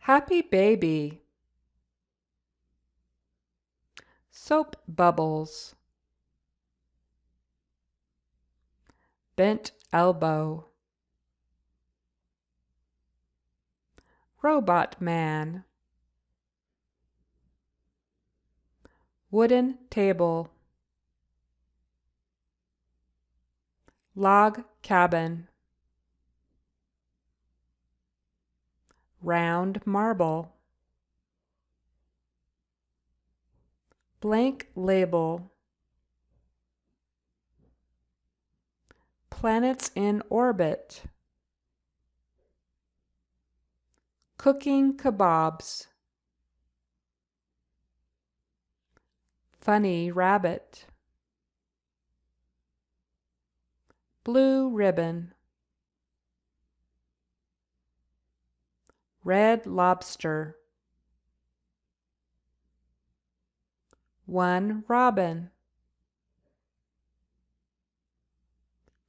Happy baby. Soap bubbles. Bent elbow. Robot man. Wooden table. Log cabin. Round marble. Blank label. Planets in orbit. Cooking kebabs. Funny rabbit. Blue ribbon. Red lobster. One robin.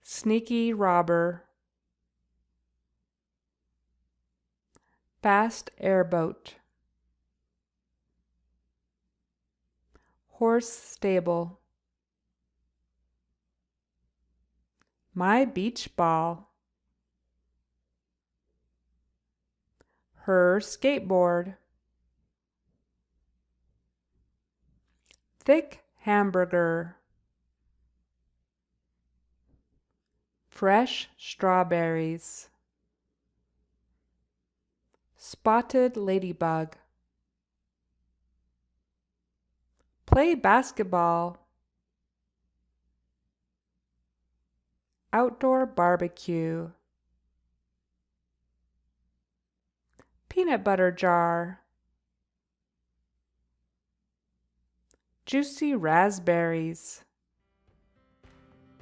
Sneaky robber. Fast airboat. Horse stable. My beach ball. Her skateboard. Thick hamburger. Fresh strawberries. Spotted ladybug. Play basketball. Outdoor barbecue. Peanut butter jar. Juicy raspberries.